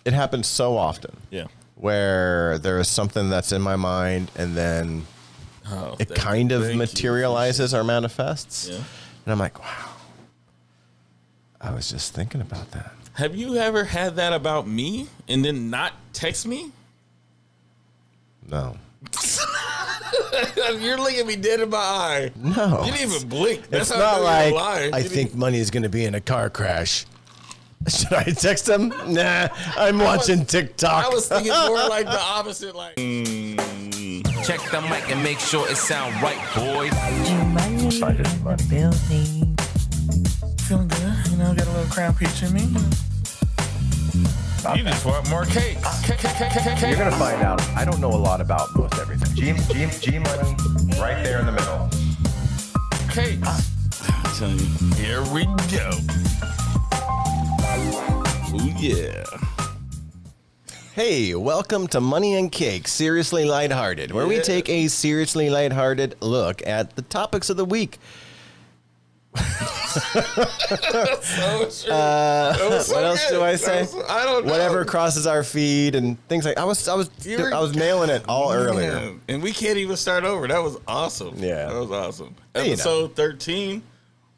It happens so often. Yeah. Where there is something that's in my mind, and then it kind of materializes or manifests. Yeah. And I'm like, wow. I was just thinking about that. Have you ever had that about me and then not text me? No. You're looking at me dead in my eye. No. You didn't even blink. That's It's how not like, lying. I think money is going to be in a car crash. Should I text him? Nah, I'm watching TikTok. I was thinking more like the opposite. Like, Check the mic and make sure it sound right, boy. Money in the building. feeling good. You know, got a little crown peach in me. You just want more cake. You're going to find out. I don't know a lot about most everything. G money right there in the middle. Cake. I'm telling you. Here we go. Ooh, yeah. Hey, welcome to Money and Cake, Seriously Lighthearted, where we take a seriously lighthearted look at the topics of the week. So true. What else do I say? I don't know. Whatever crosses our feed and things like I was nailing it all earlier. Man, and we can't even start over. That was awesome. Yeah. That was awesome. Hey, you Episode 13.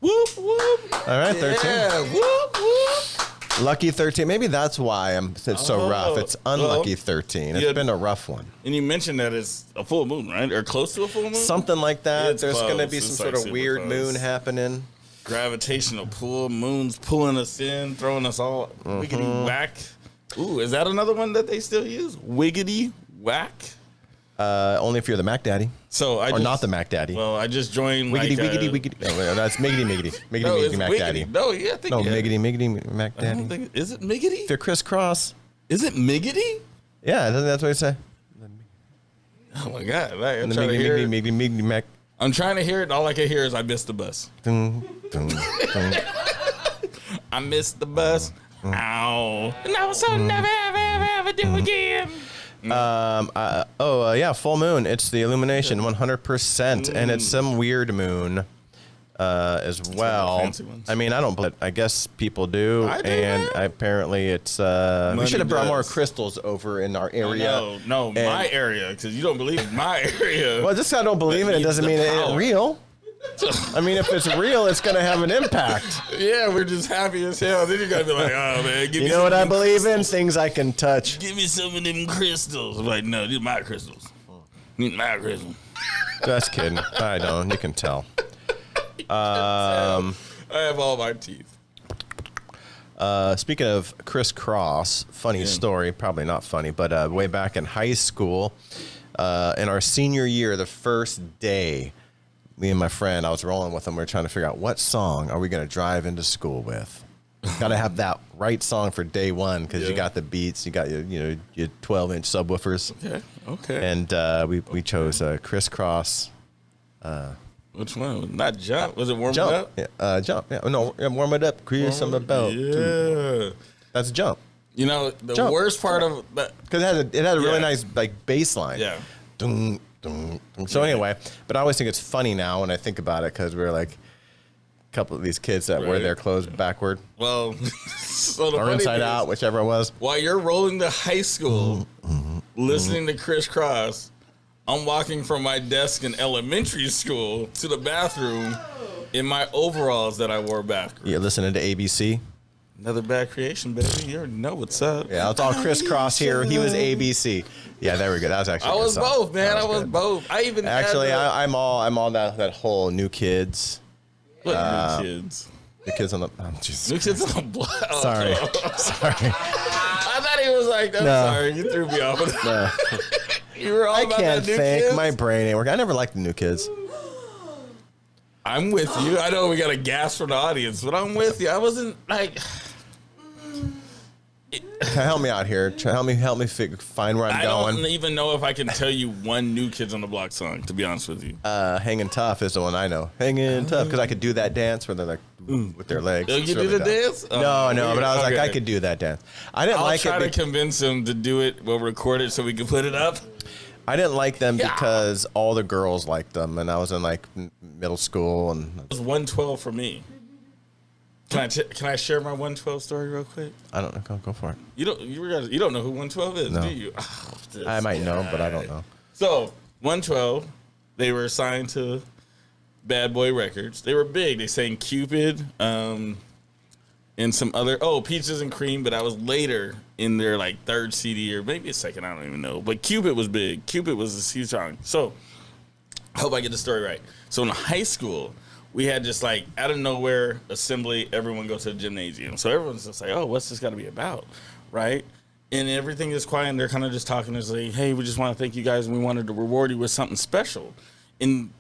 Whoop, whoop. All right, 13. Yeah, whoop, whoop. Lucky 13. Maybe that's why it's so rough. It's unlucky 13. It's been a rough one. And you mentioned that it's a full moon, right? Or close to a full moon? Something like that. It's There's going to close. be It's some like sort of super weird close. moon happening. Gravitational pull, moon's pulling us in, throwing us all wiggity whack. Ooh, is that another one that they still use? Wiggity whack? Only if you're the Mac Daddy. So I Or not the Mac Daddy. Well, I just joined Wiggity, like, wiggity, wiggity. No, that's miggity, miggity. Miggity, No, miggity, it's Mac wiggity. Daddy. No, yeah, I think No, yeah. miggity, miggity, Mac I Daddy. don't think is it miggity? If you're crisscross. Is it miggity? Yeah, that's what I say. Oh my god! Like, I'm The trying to hear it. miggity, miggity, miggity, Mac. I'm trying to hear it. And all I can hear is I missed the bus. Dun, dun, dun. I missed the bus. Ow! And I was so never ever do again. Yeah, full moon. It's the illumination, 100%, and it's some weird moon as well. fancy ones. I mean, I don't believe. I guess people do, I do, and man. apparently it's. We Money should have brought more does. crystals over in our area. No, And- my area, because you don't believe in my area. Well, just 'cause I don't believe it, it needs doesn't the mean it ain't power. real. I mean, if it's real, it's going to have an impact. Yeah, we're just happy as hell. Then you gotta be like, oh man, give me You know some what of I them believe in? crystals. Things I can touch. Give me some of them crystals. I'm like, no, these are my crystals. These are my crystals. Just kidding. I don't. You can tell. I have all my teeth. Speaking of Chris Cross, funny story, probably not funny, but way back in high school, in our senior year, the first day, me and my friend, I was rolling with him. We were trying to figure out what song are we going to drive into school with. Got to have that right song for day one because you Yeah. got the beats, you got your 12-inch subwoofers, Okay. and we chose Chris Cross. Which one? Not jump. Was it warm Jump, up? yeah, jump. Yeah, no, warm it up. Chris, I'm about. Yeah. That's Jump. You know the Jump. worst part of that. Because it had a really Yeah. nice like bass line. Yeah. Dun, dun, dun. So anyway, but I always think it's funny now when I think about it because we're like a couple of these kids that wear Right. their clothes backward Well, so the or funny inside thing out, is, whichever it was. while you're rolling to high school, listening to Chris Cross, I'm walking from my desk in elementary school to the bathroom in my overalls that I wore back. You're listening to ABC. Another bad creation, baby. You already know what's up. Yeah, it's all crisscross here. He was ABC. Yeah, there we go. That was actually. I a good was song. both, man. That I was good. both. I even Actually, had I'm all that whole New Kids. What new kids. New Kids on the. Oh, Jesus. New kids on the block. Oh, Sorry. no. Sorry. I thought he was like, I'm No. sorry. You threw me off. No. You were all I about can't that new think. kids? My brain ain't working. I never liked the New Kids. I'm with you. I know we got a gas from the audience, but I'm with you. I wasn't like. Help me out here. Help me find where I'm I going. don't even know if I can tell you one New Kids on the Block song, to be honest with you. Hanging Tough is the one I know. Hanging Tough, because I could do that dance where they're like with their legs. Oh, you It's do really the dumb. dance? Oh, No, but I was like, okay. I could do that dance. I didn't I'll like try it. to convince him to do it. We'll record it so we can put it up. I didn't like them Yeah. because all the girls liked them, and I was in like middle school, and It was 112 for me. Can I share my 112 story real quick? I don't know. Go for it. You don't know who 112 is, No. do you? Oh, I might know, but I don't know. So 112, they were signed to Bad Boy Records. They were big. They sang Cupid, and some other Peaches and Cream, but that was later in their like third CD or maybe a second. I don't even know. But Cupid was big. Cupid was a huge song. So I hope I get the story right. So in high school, we had just like out of nowhere assembly. Everyone goes to the gymnasium. So everyone's just like, oh, what's this got to be about, right? And everything is quiet. And they're kind of just talking. It's like, hey, we just want to thank you guys, and we wanted to reward you with something special. And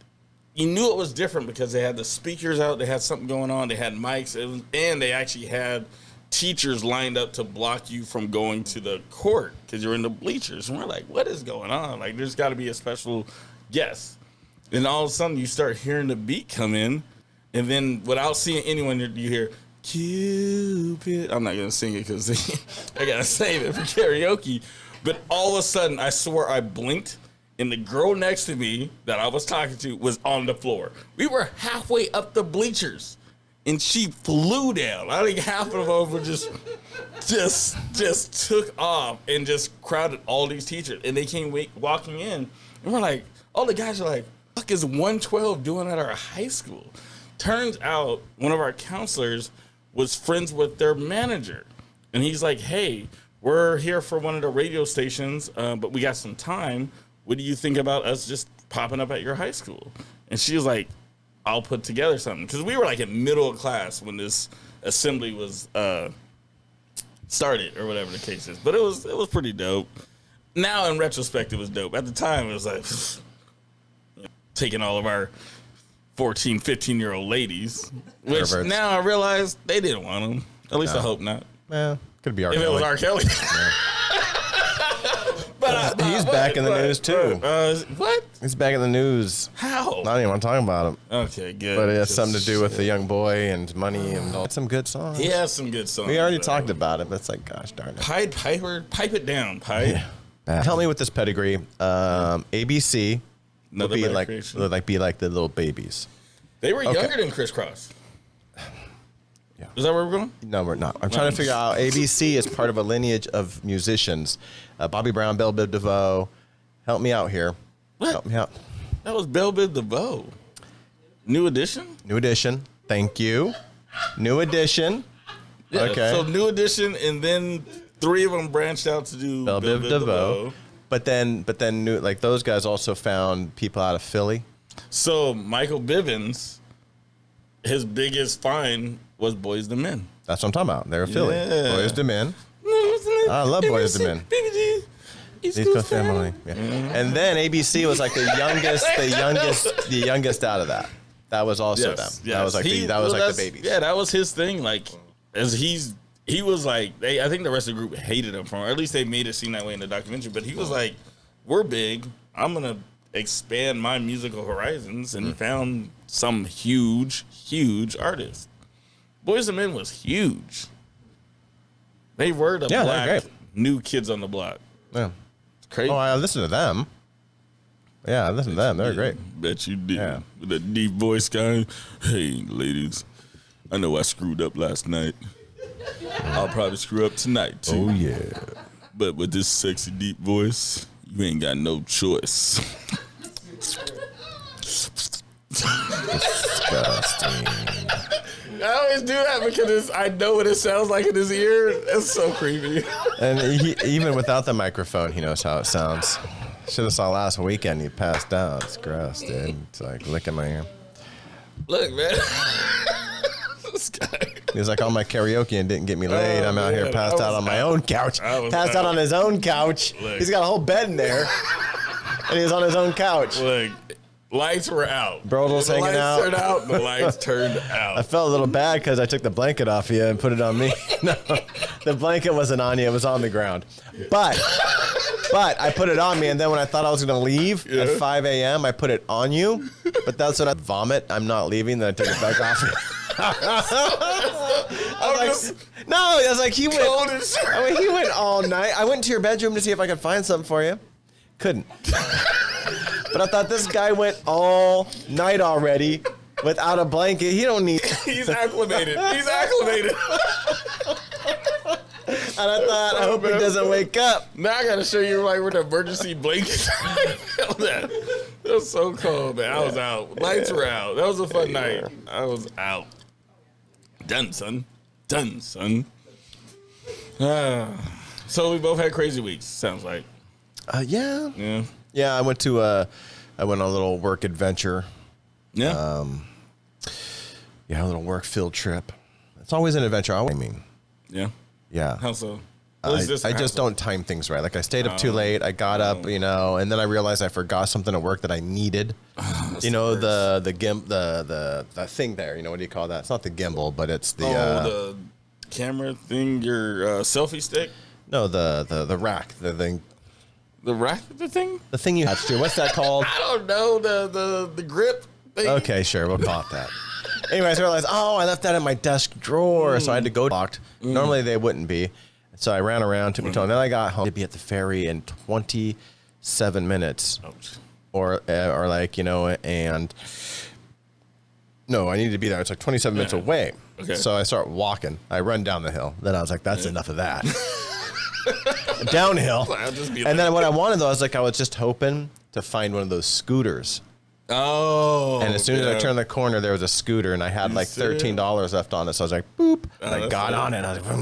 you knew it was different because they had the speakers out. They had something going on. They had mics, and they actually had teachers lined up to block you from going to the court because you're in the bleachers. And we're like, what is going on? Like, there's got to be a special guest. And all of a sudden, you start hearing the beat come in, and then without seeing anyone, you hear Cupid. I'm not gonna sing it because I gotta save it for karaoke. But all of a sudden, I swore I blinked, and the girl next to me that I was talking to was on the floor. We were halfway up the bleachers, and she flew down. I think half of them were just took off and just crowded all these teachers, and they came walking in, and we're like, all the guys are like, fuck is 112 doing at our high school? Turns out one of our counselors was friends with their manager. And he's like, hey, we're here for one of the radio stations, but we got some time. What do you think about us just popping up at your high school? And she was like, I'll put together something. Because we were like in middle of class when this assembly was started or whatever the case is. But it was pretty dope. Now in retrospect, it was dope. At the time, it was like... taking all of our 14, 15-year-old ladies, which Perverts. now I realize they didn't want them. At least I hope not. Yeah, could be R. If it Kelly. was R. Kelly. But He's back in the news too. What? He's back in the news. How? I don't even want to talk about him. Okay, good. But it has something to do with the young boy and money and all. Some good songs. He has some good songs. We already though. talked about it, but it's like, gosh darn it. Pipe it down, Pipe. Help me with this pedigree. ABC would Another be better like, creation. the little babies. They were Okay. younger than Criss Cross. Yeah. Is that where we're going? No, we're not. I'm trying to figure out. ABC is part of a lineage of musicians. Bobby Brown, Belle Biv DeVoe. Help me out here. What? Help me out. That was Belle Biv DeVoe. New Edition? New Edition. Thank you. New Edition. Yeah, Okay. So New Edition, and then three of them branched out to do Belle Biv DeVoe. But then new, like those guys also found people out of Philly. So Michael Bivins, his biggest find was Boyz II Men. That's what I'm talking about. They're Philly. Yeah. Boys to Men. I love Boyz II Men. East East Coast Family. Yeah. And then ABC was like the youngest out of that. That was also them. That was like the babies. Yeah, that was his thing. Like, as he was like, I think the rest of the group hated him for, or at least they made it seem that way in the documentary. But he was like, "We're big. I'm gonna expand my musical horizons," and found some huge artist. Boyz II Men was huge. They were the Yeah, they're black great. new kids on the block. Yeah. Crazy. Oh, I listened to them. Yeah, I listened to them. They're great. Bet you did. Yeah. With that deep voice guy. Hey, ladies, I know I screwed up last night. I'll probably screw up tonight, too. Oh, yeah. But with this sexy, deep voice, you ain't got no choice. Disgusting. I always do that because I know what it sounds like in his ear. It's so creepy. And even without the microphone, he knows how it sounds. Should have saw last weekend. He passed out. It's gross, dude. It's like licking my ear. Look, man. This guy. He was like on my karaoke and didn't get me laid. I'm out here man, passed I out was on my out. own couch. I was Passed out out. on his own couch. Look. He's got a whole bed in there. And he's on his own couch. Look, lights were out. Brodel's The hanging lights out. turned out. The lights turned out. I felt a little bad because I took the blanket off you and put it on me. No, the blanket wasn't on you. It was on the ground. But I put it on me, and then when I thought I was going to leave at 5 a.m., I put it on you. But that's when I vomit. I'm not leaving. Then I took it back off. I was like, no, I was like, he went. Cold as shit. I mean, he went all night. I went to your bedroom to see if I could find something for you. Couldn't. But I thought this guy went all night already. without a blanket. He don't need. He's acclimated. He's acclimated. And I thought, I hope he doesn't wake up. Now I gotta show you like with the emergency blanket. Felt that. It was so cold, man. I was out. Lights were out. That was a fun night. I was out. Done, son. Done, son. So we both had crazy weeks. Sounds like. Yeah. Yeah. Yeah, I went on a little work adventure. Yeah. Yeah, a little work field trip. It's always an adventure. I mean, yeah. yeah. How so? I just don't time things right. Like I stayed up too late. I got up, and then I realized I forgot something at work that I needed. The thing there. What do you call that? It's not the gimbal, but it's the the camera thing. Your selfie stick. no the rack. The thing. The rack. The thing. The thing you attach to. What's that called? I don't know. The grip thing. Okay, sure. We'll call it that. Anyways, I realized, I left that in my desk drawer, so I had to go locked. Normally they wouldn't be. So I ran around, took my time. Then I got home to be at the ferry in 27 minutes. Ouch. Or and no, I needed to be there. It's like 27 minutes away. Okay. So I start walking. I run down the hill. Then I was like, that's enough of that. Downhill. I'll just be And then what I wanted, though, I was just hoping to find one of those scooters. Oh. And as soon as I turned the corner, there was a scooter, and I had like $13 left on it. So I was like, boop. And I got on it. And I was like,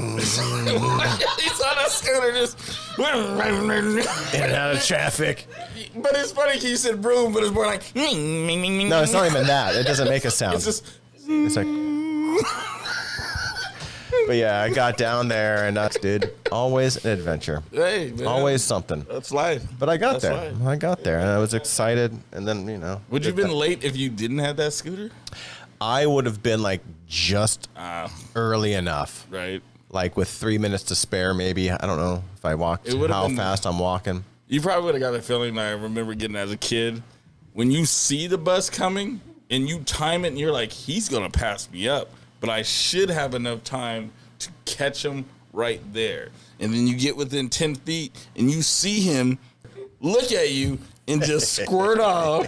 He's on a scooter just in and out of traffic. But it's funny you said broom, but it's more like No, it's not even that. It doesn't make a sound. It's just It's like. But yeah, I got down there, and that's, dude, always an adventure. hey, man, Always something. that's life. But I got That's there. life. I got there, and I was excited. And then, Would you have been late if you didn't have that scooter? I would have been like just early enough. Right. Like with 3 minutes to spare, maybe. I don't know if I walked, It would've how been- fast I'm walking. You probably would have got the feeling that I remember getting as a kid. When you see the bus coming and you time it and you're like, he's going to pass me up, but I should have enough time to catch him right there. And then you get within 10 feet and you see him look at you and just squirt off.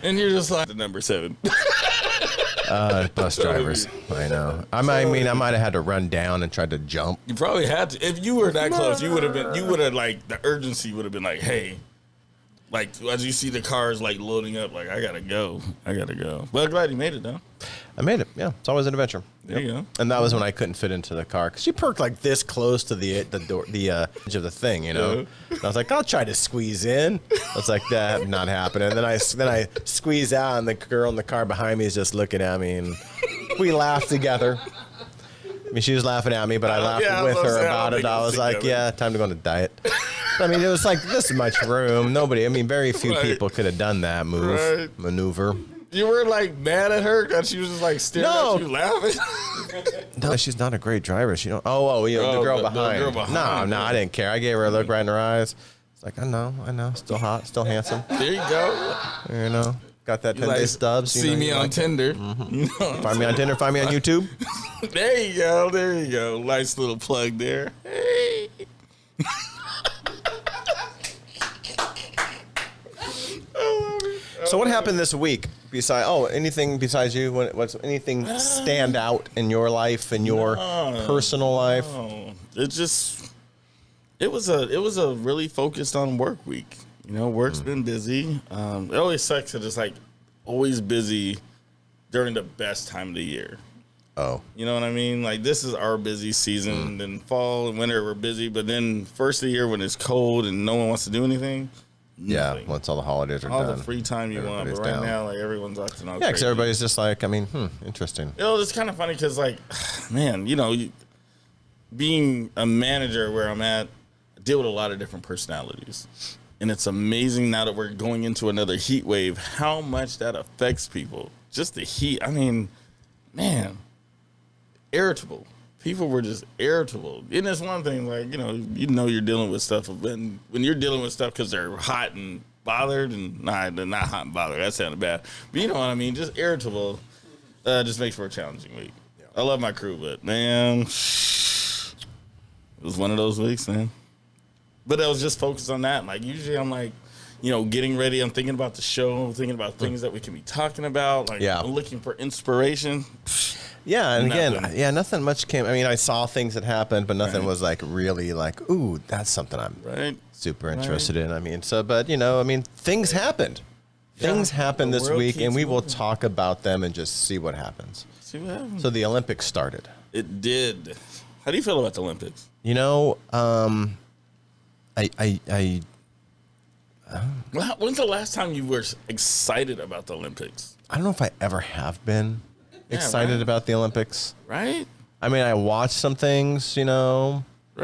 And you're just like, the number 7. Bus drivers. I know. I might have had to run down and try to jump. You probably had to. If you were that close, you would have like, the urgency would have been like, hey, like as you see the cars like loading up, like I gotta go. But I'm glad you made it though. I made it. Yeah, it's always an adventure. There you go. And that was when I couldn't fit into the car because she parked like this close to the door, the edge of the thing, And I was like, I'll try to squeeze in. I was like, that not happening. And then I squeeze out, and the girl in the car behind me is just looking at me, and we laughed together. I mean, she was laughing at me, but I laughed yeah, I with love her that. about it. I was like, Together. yeah, time to go on a diet. I mean, it was like this much room. Very few Right. people could have done that maneuver. You were like mad at her because she was just like staring No. at you laughing. No, she's not a great driver. She don't. The girl behind. girl behind, No, I didn't care. I gave her a look right in her eyes. It's like, I know, still hot, still handsome. There you go. Got that 10-day Like, stubs. see me on Tinder. Find me on Tinder. Find me on YouTube. There you go. Nice little plug there. Hey. So what happened this week? Anything besides you? What's anything stand out in your life, in your personal life? Oh, it was a really focused on work week. Work's been busy. It always sucks that it's like always busy during the best time of the year. Oh, You know what I mean? Like this is our busy season. Then fall and winter we're busy, but then first of the year when it's cold and no one wants to do anything. yeah. Nothing. Once all the holidays are All done, the free time you want, but Everybody's right down. now, like everyone's acting all Yeah, because crazy. everybody's just like, interesting. It's kind of funny because, like, man, being a manager where I'm at, I deal with a lot of different personalities. And it's amazing now that we're going into another heat wave, how much that affects people. Just the heat. I mean, man, irritable. People were just irritable. And it's one thing, like, you're dealing with stuff. When you're dealing with stuff because they're hot and bothered, and they're not hot and bothered. That sounded bad. But you know what I mean? Just irritable. Just makes for a challenging week. I love my crew, but, man, it was one of those weeks, man. But I was just focused on that. Like, usually I'm like, getting ready. I'm thinking about the show. I'm thinking about things that we can be talking about. Like, Yeah. I'm looking for inspiration. Yeah, and Nothing. again, nothing much came. I mean, I saw things that happened, but nothing was like really like, ooh, that's something I'm Right? super interested in. I mean, but I mean, things happened. Things happened the this world week, and keeps we will moving. talk about them and just see what happens. See what happens. So the Olympics started. It did. How do you feel about the Olympics? When's the last time you were excited about the Olympics? I don't know if I ever have been excited right. about the Olympics. Right? I mean, I watched some things, Right.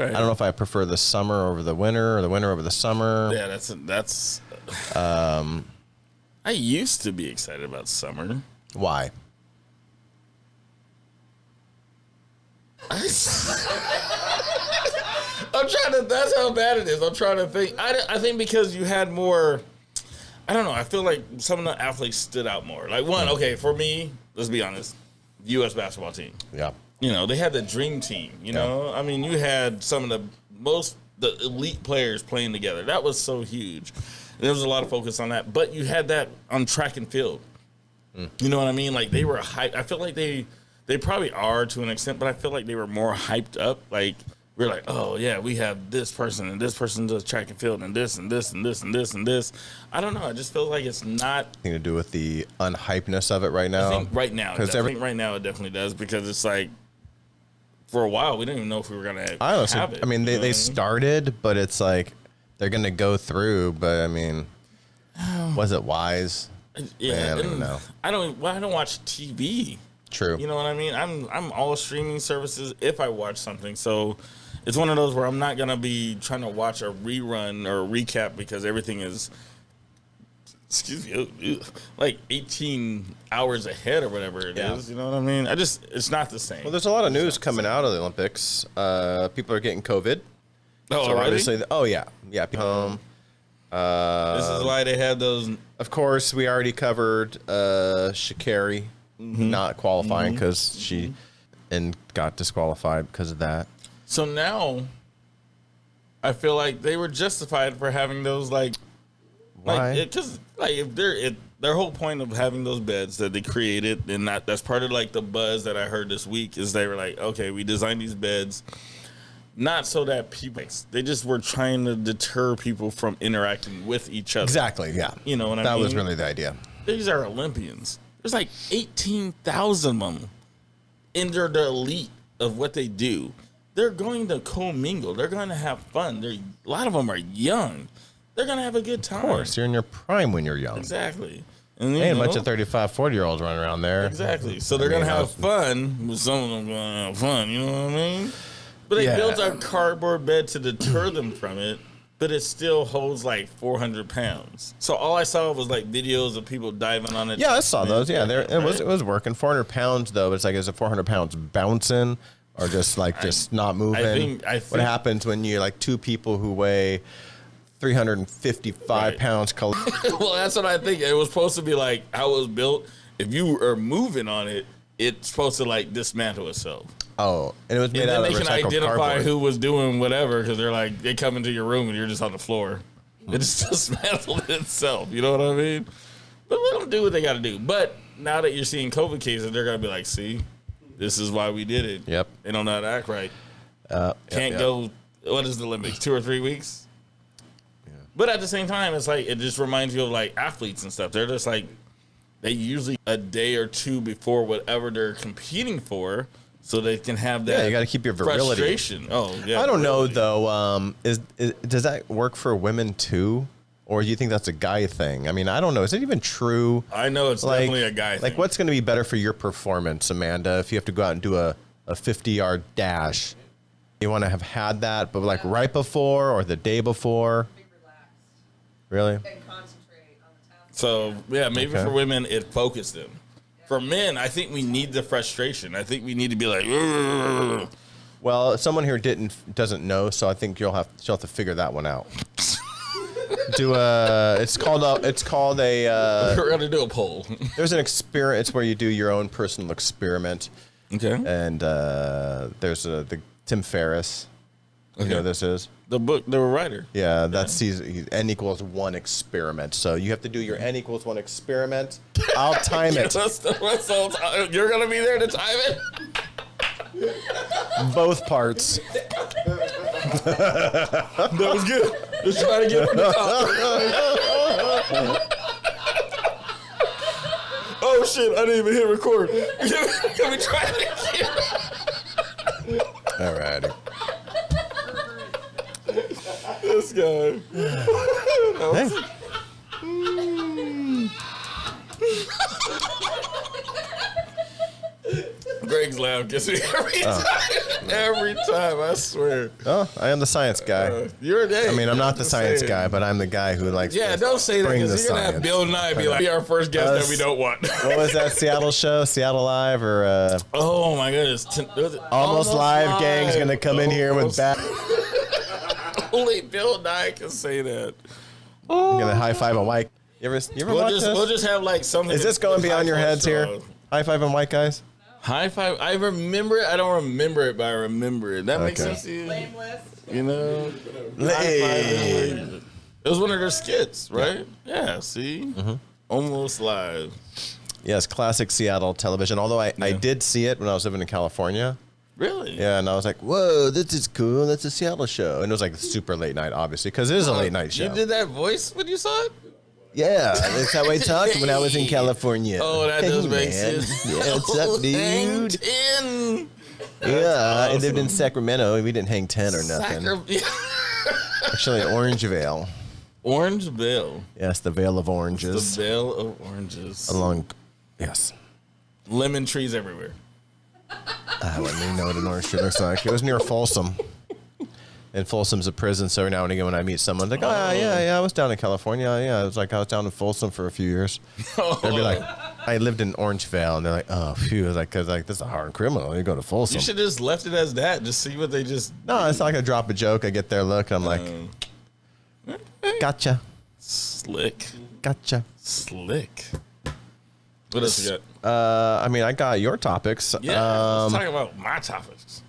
I don't know if I prefer the summer over the winter or the winter over the summer. Yeah, that's. I used to be excited about summer. Why? I'm trying to. That's how bad it is. I'm trying to think. I think because you had more. I don't know. I feel like some of the athletes stood out more. Like one, okay, for me, let's be honest, U.S. basketball team. Yeah. They had the dream team. I mean, you had some of the elite players playing together. That was so huge. There was a lot of focus on that, but you had that on track and field. You know what I mean? Like they were hyped. I feel like they probably are to an extent, but I feel like they were more hyped up. Like we're like, oh yeah, we have this person and this person does track and field and this and this and this and this and this. I don't know. I just feel like it's not. Anything to do with the unhypeness of it right now? I think right now, because I think right now it definitely does because it's like for a while we didn't even know if we were gonna I honestly, have it. I mean, You know what they started, but it's like they're gonna go through. But I mean, was it wise? Yeah, Man, I don't and know. I don't watch TV. True. You know what I mean? I'm all streaming services if I watch something. So it's one of those where I'm not gonna be trying to watch a rerun or a recap because everything is like 18 hours ahead or whatever it is. You know what I mean? It's not the same. Well, there's a lot of news coming out of the Olympics. People are getting COVID. oh, So already? obviously, home. This is why they had those. Of course, we already covered Sha'Carri not qualifying because she got disqualified because of that. So now, I feel like they were justified for having those Why? Because if their whole point of having those beds that they created, and that's part of like the buzz that I heard this week is they were like, okay, we designed these beds not so that people, they just were trying to deter people from interacting with each other. Exactly. Yeah. You know what I That mean? was really the idea. These are Olympians. There's like 18,000 of them, and they're the elite of what they do. They're going to commingle. They're going to have fun. A lot of them are young. They're going to have a good time. Of course, you're in your prime when you're young. Exactly. And Ain't a bunch of 35, 40-year-olds running around there. Exactly. So they're going to have fun, but some of them going to have fun. You know what I mean? But they Yeah. built a cardboard bed to deter them from it, but it still holds like 400 pounds. So all I saw was like videos of people diving on it. Yeah, I saw those. Yeah, it was working. 400 pounds though. But it's like, is it 400 pounds bouncing or just like just not moving? I think what happens when you like two people who weigh 355 Right. pounds? Well, that's what I think. It was supposed to be like how it was built. If you are moving on it, it's supposed to like dismantle itself. Oh, and it was made And then out they of can recycled identify cardboard. who was doing whatever because they're like, they come into your room and you're just on the floor. It just dismantled itself. You know what I mean? But let them do what they got to do. But now that you're seeing COVID cases, they're going to be like, see, this is why we did it. Yep. They don't know how to act right. Yep, Can't yep. go, what is the Olympics, 2 or 3 weeks? But at the same time, it's like, it just reminds you of like athletes and stuff. They're just like, they usually a day or two before whatever they're competing for, so they can have that. Yeah, you got to keep your virility. Frustration. Oh, yeah. I don't know virility. though. Does that work for women too, or do you think that's a guy thing? I mean, I don't know. Is it even true? I know it's definitely a guy thing. Like, what's going to be better for your performance, Amanda, if you have to go out and do a 50-yard dash? You want to have had that, but like right before or the day before? Be relaxed Really? and concentrate on the task. So, yeah, maybe Okay. for women, it focused them. For men, I think we need the frustration. I think we need to be like, "Ugh." Well, someone here doesn't know, so I think she'll have to figure that one out. It's called a We're going to do a poll. there's an experience where you do your own personal experiment. Okay. And there's the Tim Ferriss. You know what this is? The book, the writer. Yeah, that's n equals 1 experiment. So you have to do your n equals 1 experiment. I'll time it. You're gonna be there to time it. Both parts. That was good. Just try to get from the top. Oh shit! I didn't even hit record. Can we try it again? All righty. This guy. Hey. Greg's laugh gets me every time. Every time, I swear. Oh, I am the science guy. You're there. I mean, I'm not the science guy, but I'm the guy who likes Yeah, to don't say that bring the because you're gonna have science. Bill Nye be like, "Be our first guest that we don't want." What was that Seattle show? Seattle Live or Oh my goodness! Was it Almost Live gang's gonna come in here with bad. Only Bill Nye can say that. I'm gonna high five a white. You ever watch this? We'll just have like something. Is this going beyond your heads here? High five on white guys. High five. I remember it. I don't remember it, but I remember it. That makes Okay. sense to you. Blameless. You know, Hey. it was one of their skits, right? Yeah. See, Almost Live. Yes, classic Seattle television. Although I did see it when I was living in California. Really? Yeah, and I was like, whoa, this is cool. That's a Seattle show. And it was like super late night, obviously, because it is a late night show. You did that voice when you saw it? Yeah, that's how I talked when I was in California. Oh, that does make man. sense. Yeah, what's up, Hang dude? 10. Yeah, I lived in awesome. Sacramento. We didn't hang 10 or nothing. Actually, Orangevale. Orangevale. Yes, the Vale of The Oranges. Vale of Oranges. Along, yes. Lemon trees everywhere. I wouldn't even know what an orange tree looks like. It was near Folsom. And Folsom's a prison, so every now and again when I meet someone, like, oh, yeah, I was down in California. Yeah, I was down in Folsom for a few years. They'd be like, I lived in Orangevale, and they're like, oh, phew. I was like, because this is a hard criminal. You go to Folsom. You should just left it as that. Just see what they just No, it's not like I drop a joke. I get their look, and I'm like, gotcha, slick. gotcha. Slick. What else you got? I mean, I got your topics. Yeah, let's talk about my topics.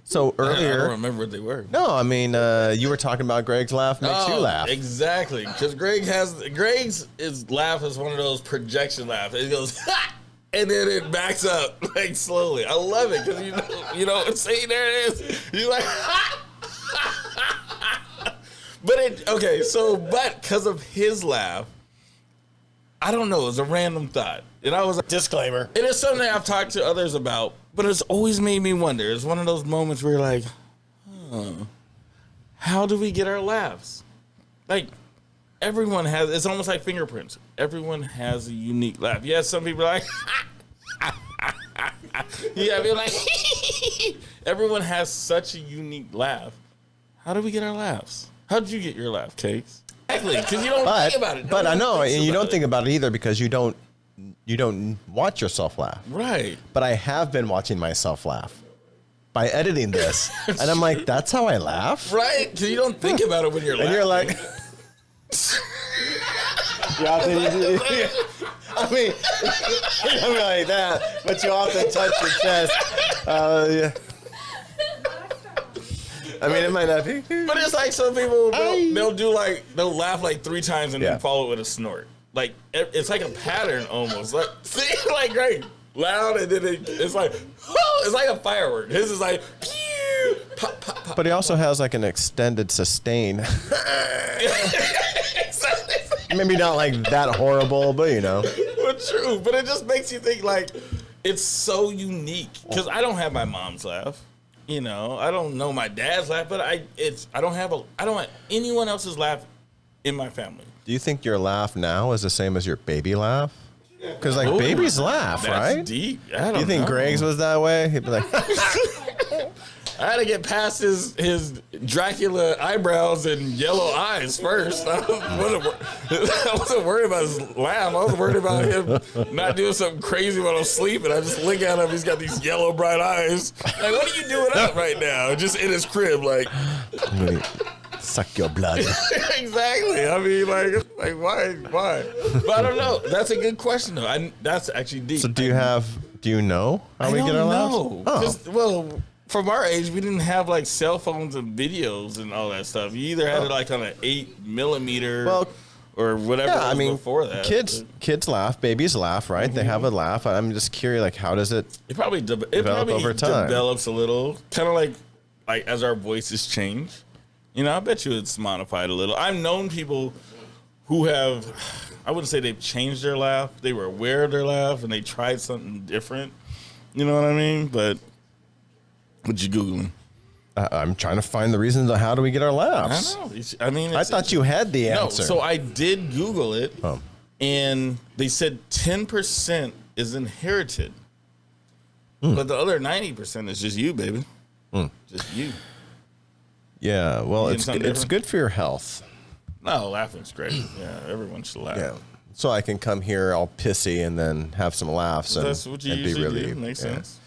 So I don't earlier, remember what they were. no, I mean, you were talking about Greg's laugh makes you laugh. Exactly, because Greg's laugh is one of those projection laughs. It goes, ha! And then it backs up like slowly. I love it because see, there it is. You're like, ha! But because of his laugh, I don't know. It was a random thought, and I was like, Disclaimer. it is something I've talked to others about, but it's always made me wonder. It's one of those moments where you're like, how do we get our laughs? Like, everyone has, it's almost like fingerprints. Everyone has a unique laugh. Yeah, some people are like, yeah, they're like, everyone has such a unique laugh. How do we get our laughs? How did you get your laugh, Cakes? Exactly, because you don't think about it. But I Nobody know, thinks and you about don't think about it either because you don't watch yourself laugh. Right. But I have been watching myself laugh by editing this, and I'm like, that's how I laugh. Right? Because you don't think about it when you're laughing. And you're like, I mean, I'm like that, but you often touch your chest. Yeah. I mean, it might not be. But it's like some people, they'll laugh like 3 times and then follow it with a snort. Like, it's like a pattern almost. Like, see, like, great. Loud, and then it's like, it's like a firework. His is like, pew, pop, pop, pop. But he also has like an extended sustain. Maybe not like that horrible, but you know. But true. But it just makes you think, like, it's so unique. Because I don't have my mom's laugh. You know, I don't know my dad's laugh, but I don't have anyone else's laugh in my family. Do you think your laugh now is the same as your baby laugh? Because like babies laugh, That's right? deep. I don't Do you think know. Greg's was that way? He'd be like, I had to get past his Dracula eyebrows and yellow eyes first. I wasn't worried about his laugh. I was worried about him not doing something crazy when I'm sleeping. I just look at him. He's got these yellow, bright eyes. Like, what are you doing up right now? Just in his crib, like. I'm gonna suck your blood. Exactly. I mean, like why? But I don't know. That's a good question, though. That's actually deep. So do you know how we get our laughs? know. Oh. Well, from our age, we didn't have like cell phones and videos and all that stuff. You either had it like on an 8mm or whatever. Yeah, I mean, before that, kids laugh, babies laugh, right? They have a laugh. I'm just curious, like, how does it? It probably develop over time. Develops a little, kind of like as our voices change. You know, I bet you it's modified a little. I've known people who have, I wouldn't say they've changed their laugh. They were aware of their laugh and they tried something different. You know what I mean? But what you Googling? I'm trying to find the reasons. How do we get our laughs? I know. I mean, I thought you had the answer. No, so I did Google it, and they said 10% is inherited, but the other 90% is just you, baby. Just you. Yeah, well, it's different? good for your health. No, laughing's great. Yeah, everyone should laugh. Yeah. So I can come here all pissy and then have some laughs and, That's what you and be usually relieved. do. Makes sense.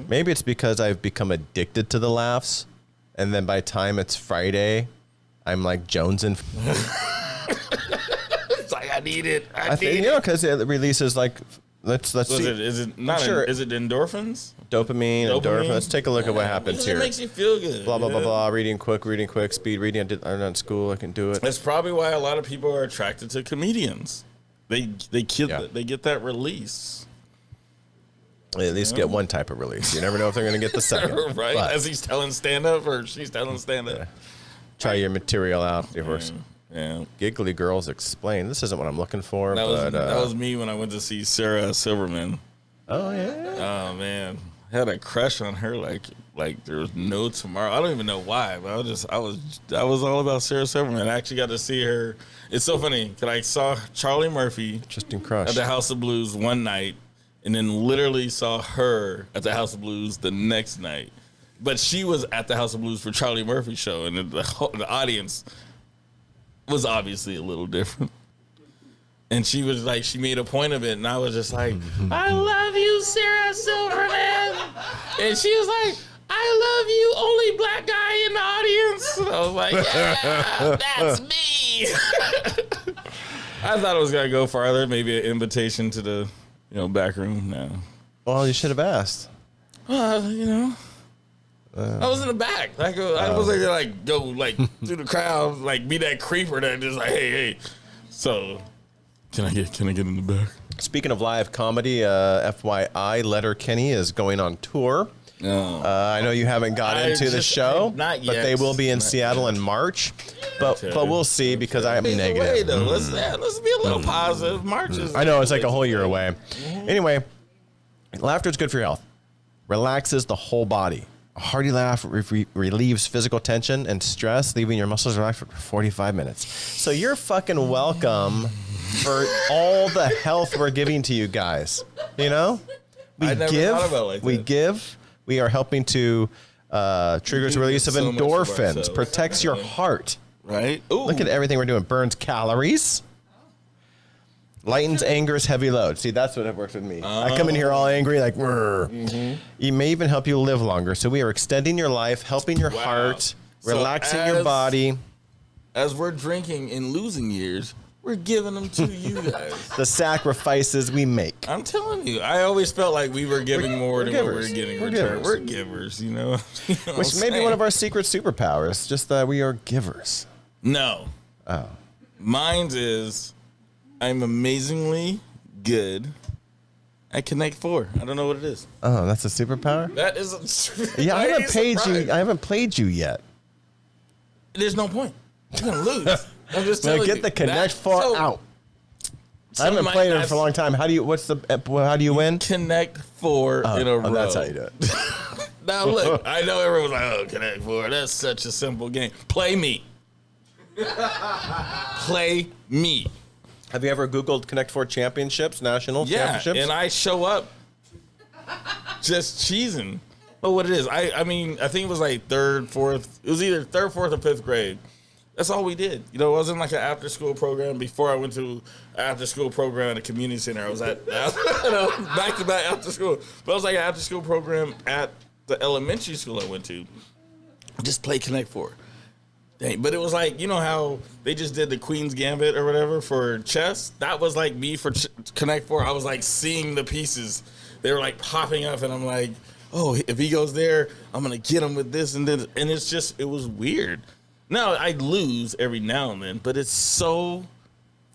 Maybe it's because I've become addicted to the laughs, and then by the time it's Friday, I'm like jonesing. It's like I need it. I think because it releases like let's see. Is it not? Sure. Is it endorphins? Dopamine, endorphin. Let's take a look at what happens here. It makes you feel good. Blah blah blah blah. Reading quick, speed reading. I'm not in school. I can do it. That's probably why a lot of people are attracted to comedians. They get that release. At least get one type of release. You never know if they're going to get the second. Right? But As he's telling stand up or she's telling stand up. try your material out. Yeah. Giggly Girls Explain. This isn't what I'm looking for. That but, was me when I went to see Sarah Silverman. Oh yeah. Oh man, I had a crush on her like there was no tomorrow. I don't even know why, but I was all about Sarah Silverman. I actually got to see her. It's so funny because I saw Charlie Murphy Interesting crush. at the House of Blues one night, and then literally saw her at the House of Blues the next night. But she was at the House of Blues for Charlie Murphy's show, and the audience was obviously a little different. And she was like, she made a point of it, and I was just like, I love you, Sarah Silverman. And she was like, I love you, only black guy in the audience. And I was like, yeah, that's me. I thought it was gonna go farther, maybe an invitation to the back room. No. Well, you should have asked. I was in the back. I wasn't gonna go through the crowd, be that creeper that just hey. So can I get in the back? Speaking of live comedy, FYI, Letterkenny is going on tour. No. I know you haven't got into the show, not but yet. they will be in Seattle in March. But we'll see because I'm negative. Way, though. Let's be a little positive. March is. I know it's like a whole year away. Anyway, laughter is good for your health. Relaxes the whole body. A hearty laugh relieves physical tension and stress, leaving your muscles relaxed for 45 minutes. So you're fucking welcome for all the health we're giving to you guys. You know, I never thought about it like that. We give. We are helping to triggers release of so much of endorphins, ourselves. protects your heart. Right. Ooh. Look at everything we're doing. Burns calories. Lightens anger's heavy load. See, that's what it works with me. I come in here all angry, like, You may even help you live longer. So we are extending your life, helping your heart, So relaxing your body. As we're drinking in losing years, we're giving them to you guys. The sacrifices we make. I'm telling you, I always felt like we were giving more than what we were givers. getting in We're return. givers. We're givers, you know. Which may be one of our secret superpowers, just that we are givers. No. Oh. Mine is I'm amazingly good at Connect 4. I don't know what it is. Oh, that's a superpower? That is a Yeah, I Why are haven't paid surprised? you. I haven't played you yet. There's no point. You're gonna lose. I'm just Now telling get you. the Connect That- 4 so, out. I some haven't might played it not for a long time. How do you win? Connect 4 in a row. That's how you do it. Now look, I know everyone's like, "Oh, Connect 4. That's such a simple game." Play me. Play me. Have you ever Googled Connect 4 championships, national championships? And I show up just cheesing. But what it is, I mean, I think it was like third, fourth. It was either third, fourth, or fifth grade. That's all we did. You know, it wasn't like an after school program. Before I went to after school program at a community center, I was at back to back after school. But it was like an after school program at the elementary school I went to. Just play Connect 4. Dang, but it was like, you know how they just did the Queen's Gambit or whatever for chess? That was like me for Connect 4. I was like seeing the pieces. They were like popping up, and I'm like, oh, if he goes there, I'm gonna get him with this and then, and it's just, it was weird. Now I lose every now and then, but it's so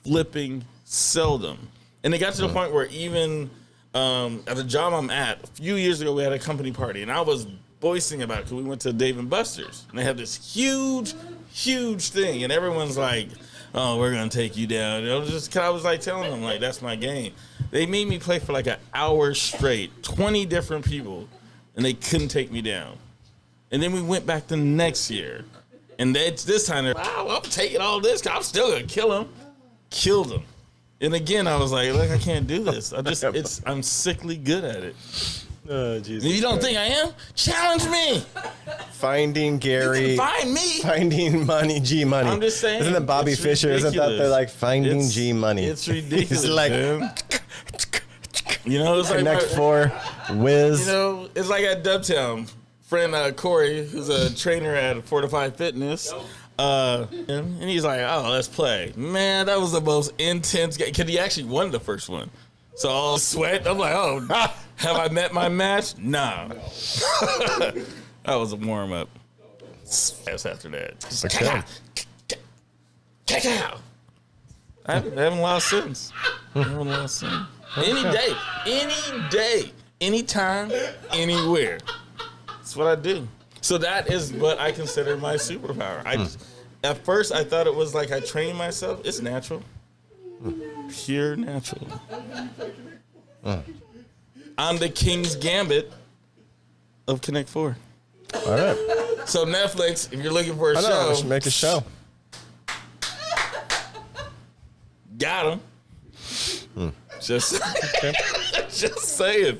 flipping seldom. And it got to the point where even at the job I'm at, a few years ago, we had a company party, and I was voicing about it because we went to Dave and Buster's, and they had this huge thing, and everyone's like, "Oh, we're gonna take you down." And I was like telling them, like, that's my game. They made me play for like an hour straight, 20 different people, and they couldn't take me down. And then we went back the next year, and this time they're, "Wow, I'm taking all this. I'm still gonna kill him." Killed him. And again, I was like, "Look, I can't do this. I'm sickly good at it." Oh, Jesus. If you don't think I am, challenge me. Finding Gary. Find me. Finding money, G Money. I'm just saying. Isn't it Bobby it's Fischer? Isn't that they're like finding It's- G Money? It's ridiculous. He's like, man. You know, it's Connect like Four, Whiz. You know, it's like at Dubtown. Friend Corey, who's a trainer at Fortify Fitness, and he's like, "Oh, let's play." Man, that was the most intense game because he actually won the first one. So all sweat. I'm like, "Oh, have I met my match?" Nah. That was a warm up. After that, just Okay. I haven't lost since. Any day, anytime, anywhere. That's what I do. So that is what I consider my superpower. At first, I thought it was like I train myself. It's natural. Pure natural. I'm the King's Gambit of Connect Four. All right. So Netflix, if you're looking for a I know. show, We should make a show. got him. Just saying.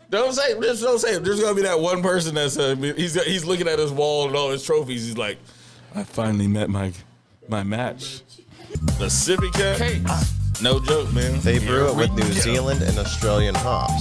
Don't say. Just don't say. There's gonna be that one person that's he's looking at his wall and all his trophies. He's like, I finally met my match. Pacifica. No joke, man. They brew it with New Zealand and Australian hops.